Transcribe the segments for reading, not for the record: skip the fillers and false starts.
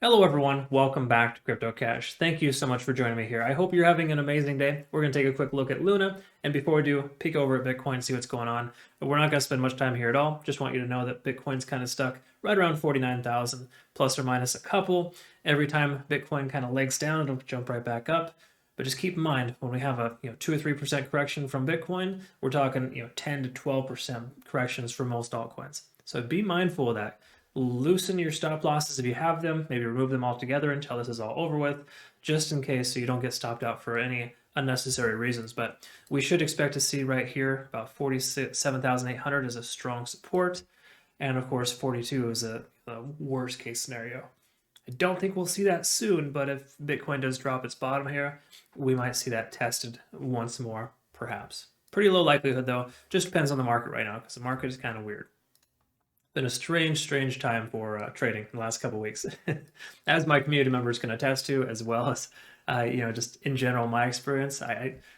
Hello everyone, welcome back to CryptoCache. Thank you so much for joining me here. I hope you're having an amazing day. We're going to take a quick look at Luna, and before we do, peek over at Bitcoin, see what's going on. But we're not going to spend much time here at all. Just want you to know that Bitcoin's kind of stuck right around 49,000, plus or minus a couple. Every time Bitcoin kind of legs down, it'll jump right back up. But just keep in mind, when we have a 2 or 3% correction from Bitcoin, we're talking 10 to 12% corrections for most altcoins. So be mindful of that. Loosen your stop losses if you have them, maybe remove them altogether until this is all over with, just in case so you don't get stopped out for any unnecessary reasons. But we should expect to see right here about 47,800 is a strong support, and of course 42 is a worst case scenario. I don't think we'll see that soon, but if Bitcoin does drop its bottom here, we might see that tested once more, perhaps. Pretty low likelihood though, just depends on the market right now, because the market is kind of weird. Been a strange time for trading in the last couple of weeks, as my community members can attest to, as well as just in general my experience.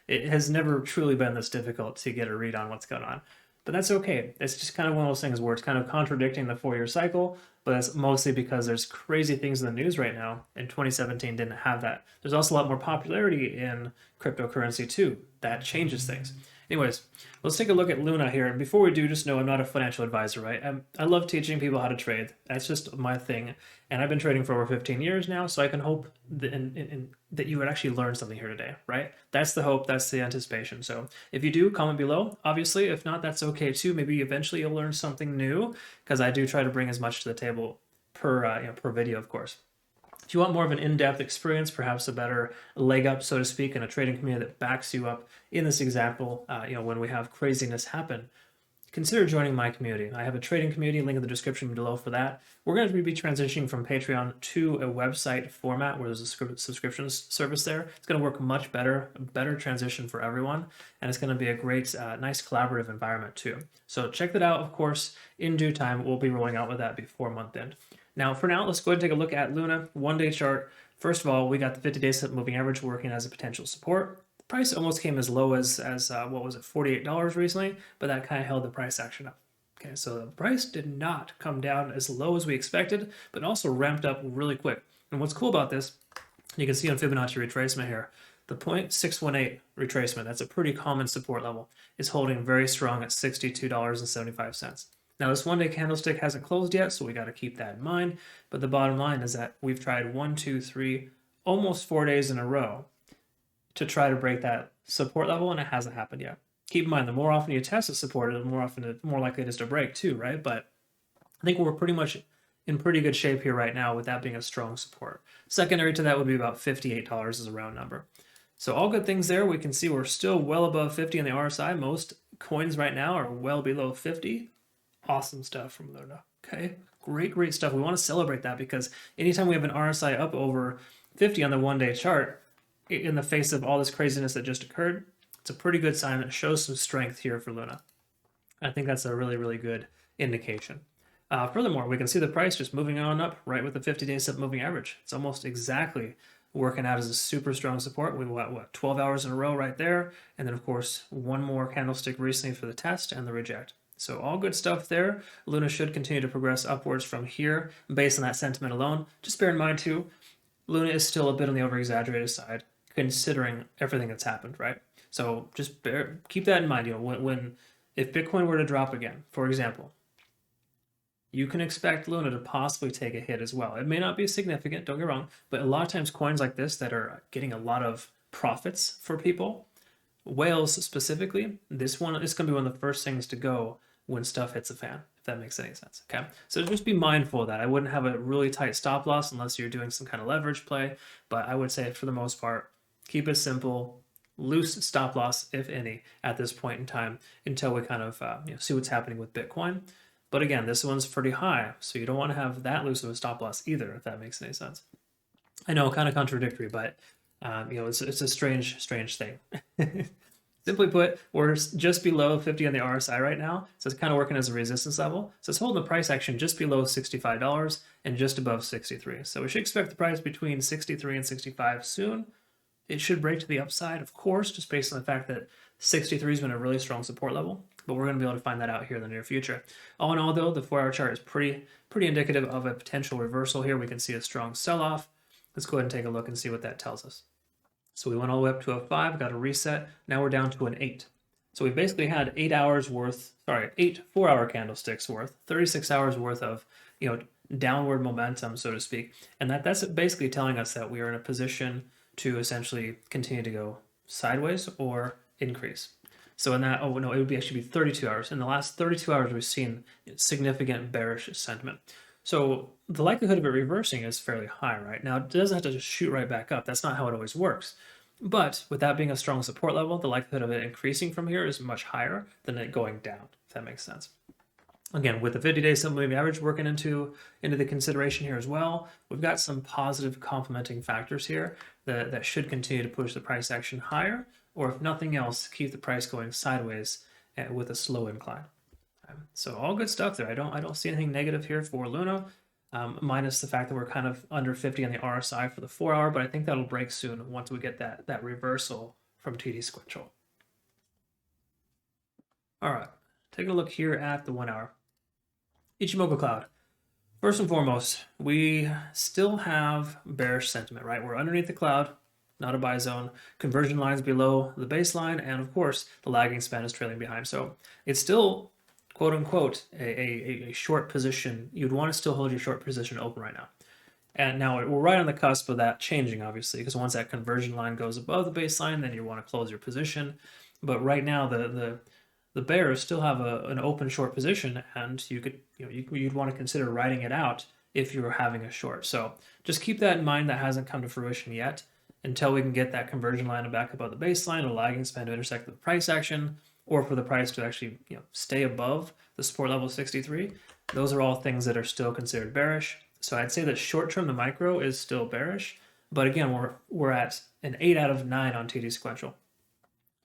It has never truly been this difficult to get a read on what's going on, but that's okay. It's just kind of one of those things where it's kind of contradicting the 4-year cycle, but it's mostly because there's crazy things in the news right now, and 2017 didn't have that. There's also a lot more popularity in cryptocurrency too. That changes things. Anyways, let's take a look at Luna here. And before we do, just know I'm not a financial advisor, right? I love teaching people how to trade. That's just my thing. And I've been trading for over 15 years now, so I can hope that you would actually learn something here today, right? That's the hope, that's the anticipation. So if you do, comment below, obviously. If not, that's okay too. Maybe eventually you'll learn something new, because I do try to bring as much to the table per video, of course. If you want more of an in-depth experience, perhaps a better leg up, so to speak, in a trading community that backs you up in this example, when we have craziness happen, consider joining my community. I have a trading community, link in the description below for that. We're going to be transitioning from Patreon to a website format where there's a subscription service there. It's going to work much better, a better transition for everyone, and it's going to be a great, nice collaborative environment too. So check that out, of course, in due time. We'll be rolling out with that before month end. Now, for now, let's go ahead and take a look at Luna, one-day chart. First of all, we got the 50-day moving average working as a potential support. The price almost came as low as what was it, $48 recently, but that kind of held the price action up. Okay, so the price did not come down as low as we expected, but also ramped up really quick. And what's cool about this, you can see on Fibonacci retracement here, the 0.618 retracement, that's a pretty common support level, is holding very strong at $62.75. Now, this one-day candlestick hasn't closed yet, so we got to keep that in mind. But the bottom line is that we've tried 1, 2, 3, almost 4 days in a row to try to break that support level, and it hasn't happened yet. Keep in mind, the more often you test a support, the more likely it is to break too, right? But I think we're pretty much in pretty good shape here right now with that being a strong support. Secondary to that would be about $58 as a round number. So all good things there. We can see we're still well above 50 on the RSI. Most coins right now are well below 50. Awesome stuff from Luna. Okay, great stuff. We want to celebrate that, because anytime we have an RSI up over 50 on the one-day chart, in the face of all this craziness that just occurred, it's a pretty good sign that shows some strength here for Luna. I think that's a really good indication. Furthermore, we can see the price just moving on up right with the 50-day moving average. It's almost exactly working out as a super strong support. We've got, what, 12 hours in a row right there, and then of course one more candlestick recently for the test and the reject. So all good stuff there. Luna should continue to progress upwards from here based on that sentiment alone. Just bear in mind too, Luna is still a bit on the over-exaggerated side considering everything that's happened, right? So just keep that in mind. If Bitcoin were to drop again, for example, you can expect Luna to possibly take a hit as well. It may not be significant, don't get me wrong, but a lot of times coins like this that are getting a lot of profits for people, whales specifically, this one is going to be one of the first things to go when stuff hits a fan, if that makes any sense. Okay, so just be mindful of that. I wouldn't have a really tight stop loss unless you're doing some kind of leverage play, but I would say for the most part, keep it simple, loose stop loss, if any, at this point in time until we kind of see what's happening with Bitcoin. But again, this one's pretty high, so you don't want to have that loose of a stop loss either, if that makes any sense. I know, kind of contradictory, but it's a strange thing. Simply put, we're just below 50 on the RSI right now, so it's kind of working as a resistance level. So it's holding the price action just below $65 and just above 63. So we should expect the price between 63 and 65 soon. It should break to the upside, of course, just based on the fact that 63 has been a really strong support level. but we're going to be able to find that out here in the near future. All in all, though, the 4-hour chart is pretty indicative of a potential reversal here. We can see a strong sell-off. Let's go ahead and take a look and see what that tells us. So we went all the way up to a 5, got a reset. Now we're down to an 8. So we basically had 8 4-hour candlesticks worth, 36 hours worth of, downward momentum, so to speak. And that's basically telling us that we are in a position to essentially continue to go sideways or increase. So in that, it would actually be 32 hours. In the last 32 hours, we've seen significant bearish sentiment. So the likelihood of it reversing is fairly high, right? Now, it doesn't have to just shoot right back up. That's not how it always works. But with that being a strong support level, the likelihood of it increasing from here is much higher than it going down, if that makes sense. Again, with the 50-day simple moving average working into the consideration here as well, we've got some positive complementing factors here that should continue to push the price action higher, or if nothing else, keep the price going sideways with a slow incline. So all good stuff there. I don't see anything negative here for Luna, minus the fact that we're kind of under 50 on the RSI for the 4-hour, but I think that'll break soon once we get that reversal from TD sequential. All right, taking a look here at the 1-hour. Ichimoku Cloud. First and foremost, we still have bearish sentiment, right? We're underneath the cloud, not a buy zone. Conversion lines below the baseline, and of course, the lagging span is trailing behind. So it's still, quote unquote, a short position. You'd want to still hold your short position open right now. And now we're right on the cusp of that changing, obviously, because once that conversion line goes above the baseline, then you want to close your position. But right now, the bears still have an open short position, and you'd want to consider writing it out if you're having a short. So just keep that in mind. That hasn't come to fruition yet until we can get that conversion line back above the baseline, or lagging span to intersect the price action, or for the price to actually stay above the support level 63. Those are all things that are still considered bearish. So I'd say that short term, the micro is still bearish, but again, we're at an 8 out of 9 on TD sequential.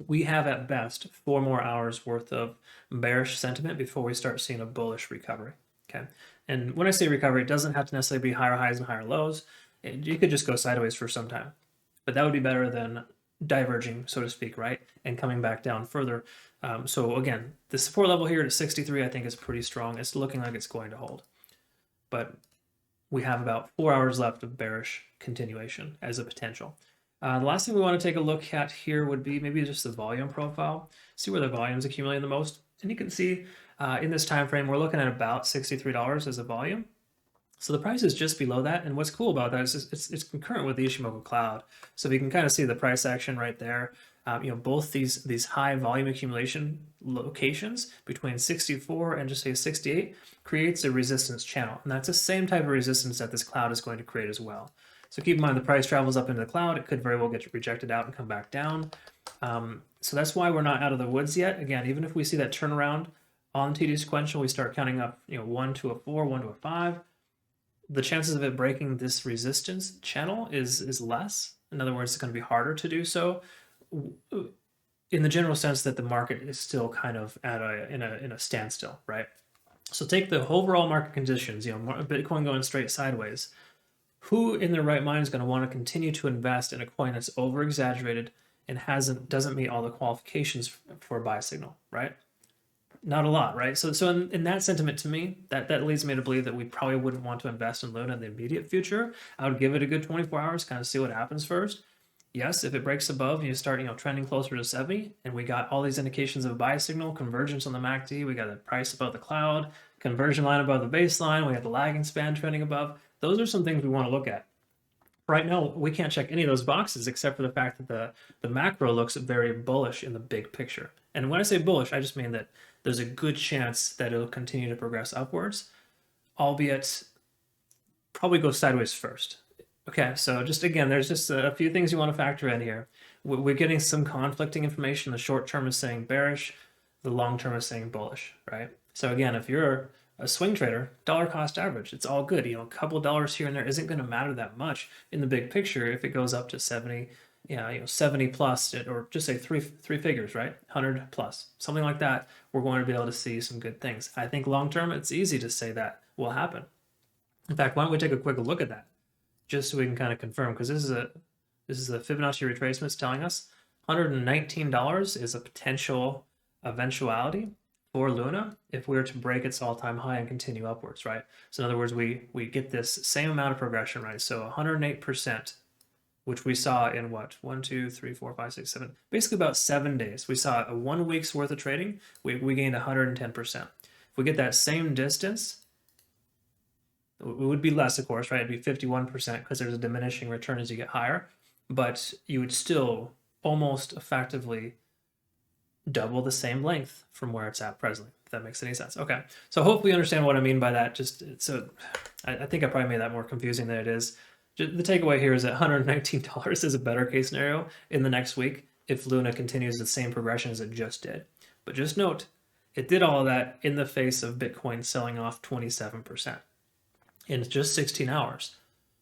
We have at best 4 more hours worth of bearish sentiment before we start seeing a bullish recovery. Okay, and when I say recovery, it doesn't have to necessarily be higher highs and higher lows. You could just go sideways for some time, but that would be better than diverging, so to speak, right, and coming back down further. So again, the support level here at 63, I think, is pretty strong. It's looking like it's going to hold, but we have about 4 hours left of bearish continuation as a potential. The last thing we want to take a look at here would be maybe just the volume profile, see where the volume's accumulating the most. And you can see in this time frame, we're looking at about $63 as a volume. So the price is just below that. And what's cool about that is it's concurrent with the Ichimoku Cloud. So we can kind of see the price action right there. Both these high volume accumulation locations between 64 and just say 68 creates a resistance channel. And that's the same type of resistance that this cloud is going to create as well. So keep in mind, the price travels up into the cloud. It could very well get rejected out and come back down. So that's why we're not out of the woods yet. Again, even if we see that turnaround on TD sequential, we start counting up 1 to a 4, 1 to a 5. The chances of it breaking this resistance channel is less. In other words, it's going to be harder to do so, in the general sense that the market is still kind of at in a standstill, right? So take the overall market conditions, Bitcoin going straight sideways. Who in their right mind is going to want to continue to invest in a coin that's over exaggerated and doesn't meet all the qualifications for a buy signal, right? Not a lot, right? So in that sentiment, to me, that leads me to believe that we probably wouldn't want to invest in Luna in the immediate future. I would give it a good 24 hours, kind of see what happens first. Yes, if it breaks above and you start trending closer to 70, and we got all these indications of a buy signal, convergence on the MACD, we got the price above the cloud, conversion line above the baseline, we got the lagging span trending above. Those are some things we want to look at. Right now, we can't check any of those boxes except for the fact that the macro looks very bullish in the big picture. And when I say bullish, I just mean that there's a good chance that it'll continue to progress upwards, albeit probably go sideways first. Okay, so just again, there's just a few things you want to factor in here. We're getting some conflicting information. The short term is saying bearish, the long term is saying bullish, right? So again, if you're a swing trader, dollar cost average, it's all good. A couple dollars here and there isn't going to matter that much in the big picture if it goes up to 70, 70 plus, or just say three figures, right? 100 plus, something like that. We're going to be able to see some good things. I think long term, it's easy to say that will happen. In fact, why don't we take a quick look at that, just so we can kind of confirm, because this is the Fibonacci retracements telling us $119 is a potential eventuality for Luna if we were to break its all-time high and continue upwards, right? So in other words, we get this same amount of progression, right? So 108%, which we saw in what? 1, 2, 3, 4, 5, 6, 7, basically about 7 days. We saw a 1 week's worth of trading, we gained 110%. If we get that same distance, it would be less, of course, right? It'd be 51% because there's a diminishing return as you get higher, but you would still almost effectively double the same length from where it's at presently, if that makes any sense. Okay, so hopefully you understand what I mean by that. Just so I think I probably made that more confusing than it is. Just, the takeaway here is that $119 is a better case scenario in the next week if Luna continues the same progression as it just did. But just note, it did all of that in the face of Bitcoin selling off 27% in just 16 hours.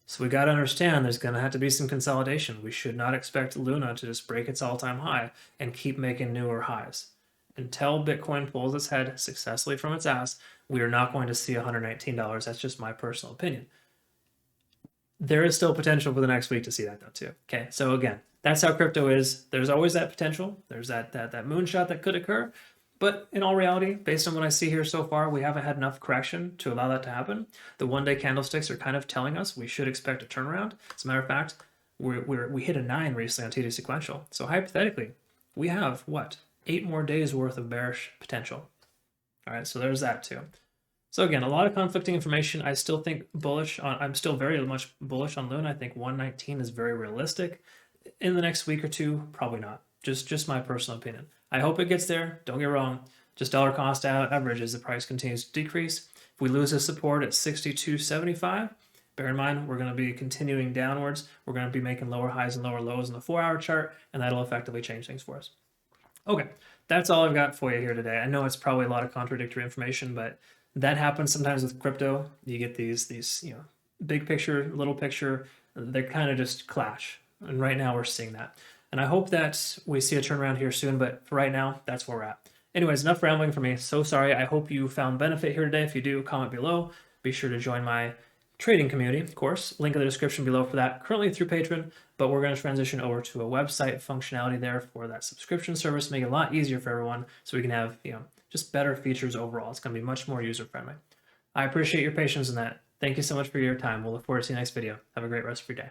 So we got to understand there's going to have to be some consolidation. We should not expect Luna to just break its all-time high and keep making newer highs. Until Bitcoin pulls its head successfully from its ass, we are not going to see $119. That's just my personal opinion. There is still potential for the next week to see that though too. Okay, so again, that's how crypto is. There's always that potential. There's that moonshot that could occur. But in all reality, based on what I see here so far, we haven't had enough correction to allow that to happen. The one-day candlesticks are kind of telling us we should expect a turnaround. As a matter of fact, we hit a 9 recently on TD sequential. So hypothetically, we have, what, 8 more days worth of bearish potential. All right, so there's that too. So again, a lot of conflicting information. I still think I'm still very much bullish on Luna. I think 119 is very realistic. In the next week or two, probably not. Just my personal opinion. I hope it gets there. Don't get wrong. Just dollar cost average as the price continues to decrease. If we lose this support at 62.75, bear in mind we're going to be continuing downwards. We're going to be making lower highs and lower lows in the 4-hour chart, and that'll effectively change things for us. Okay, that's all I've got for you here today. I know it's probably a lot of contradictory information, but that happens sometimes with crypto. You get these big picture, little picture. They kind of just clash, and right now we're seeing that. And I hope that we see a turnaround here soon, but for right now, that's where we're at. Anyways, enough rambling for me. So sorry. I hope you found benefit here today. If you do, comment below. Be sure to join my trading community, of course. Link in the description below for that. Currently through Patreon, but we're going to transition over to a website functionality there for that subscription service, make it a lot easier for everyone so we can have, just better features overall. It's going to be much more user-friendly. I appreciate your patience in that. Thank you so much for your time. We'll look forward to the next video. Have a great rest of your day.